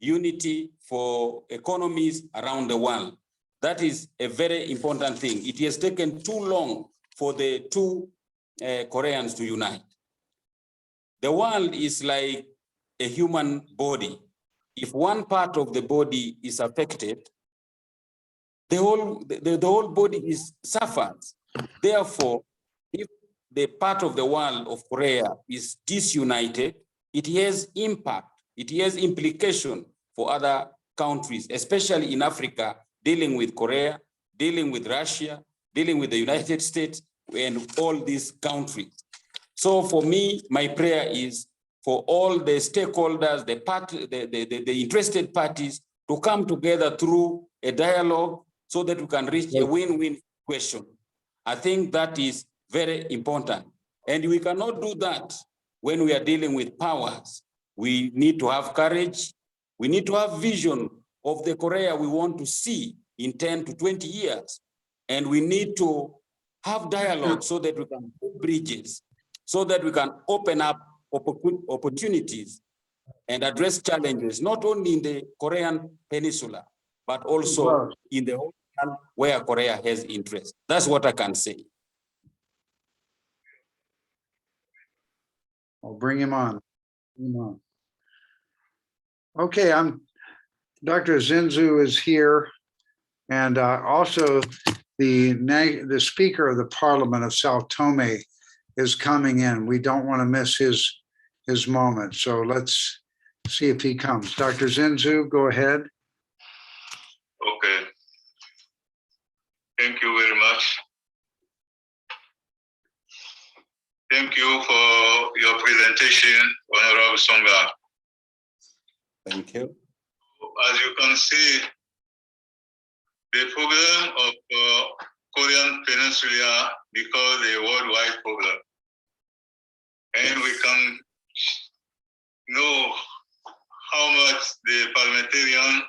Speaker 9: unity, for economies around the world. That is a very important thing. It has taken too long for the two Koreans to unite. The world is like a human body. If one part of the body is affected, the whole body suffers. Therefore, if the part of the world of Korea is disunited, it has impact, it has implication for other countries, especially in Africa, dealing with Korea, dealing with Russia, dealing with the United States, and all these countries. So for me, my prayer is for all the stakeholders, the interested parties to come together through a dialogue so that we can reach a win-win question. I think that is very important. And we cannot do that when we are dealing with powers. We need to have courage. We need to have vision of the Korea we want to see in 10 to 20 years. And we need to have dialogue so that we can build bridges, so that we can open up opportunities and address challenges, not only in the Korean Peninsula, but also in the whole world where Korea has interest. That's what I can say.
Speaker 2: I'll bring him on. Bring him on. Okay, Dr. Zinzu is here, and also the Speaker of the Parliament of Sao Tome is coming in. We don't want to miss his moment. So let's see if he comes. Dr. Zinzu, go ahead.
Speaker 1: Okay. Thank you very much. Thank you for your presentation, Honorable Songa.
Speaker 9: Thank you.
Speaker 1: As you can see, the problem of Korean Peninsula becomes a worldwide problem. And we can know how much the parliamentarians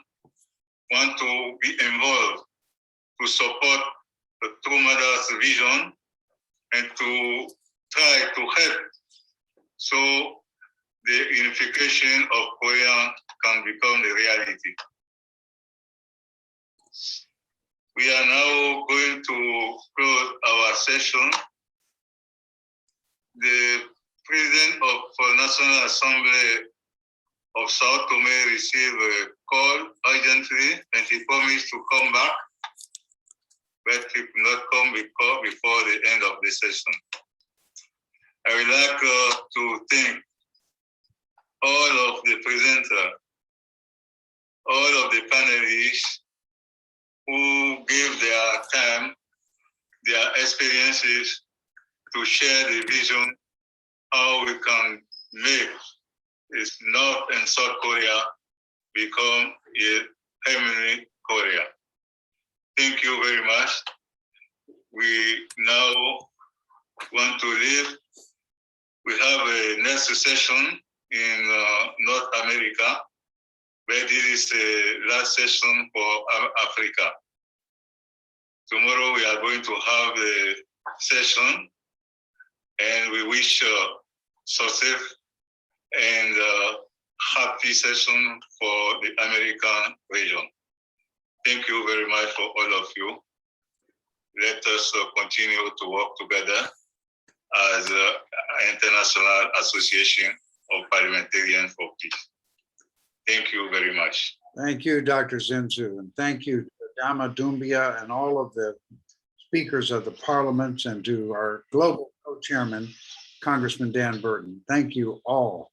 Speaker 1: want to be involved to support the two mothers' vision and to try to help so the unification of Korea can become a reality. We are now going to close our session. The President of the National Assembly of Sao Tome received a call urgently, and he promised to come back, but he could not come before the end of the session. I would like to thank all of the presenters, all of the panelists who gave their time, their experiences to share the vision how we can make this North and South Korea become a permanent Korea. Thank you very much. We now want to leave. We have a next session in North America, where this is the last session for Africa. Tomorrow we are going to have a session, and we wish success and happy session for the American region. Thank you very much for all of you. Let us continue to work together as the International Association of Parliamentarians for Peace. Thank you very much.
Speaker 2: Thank you, Dr. Zinzu, and thank you to Dama Doumbia and all of the speakers of the parliaments, and to our global co-chairman, Congressman Dan Burton. Thank you all,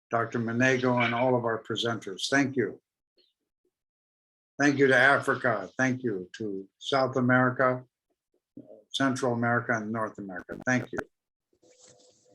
Speaker 2: Dr. Manego and all of our presenters. Thank you. Thank you to Africa. Thank you to South America, Central America, and North America. Thank you.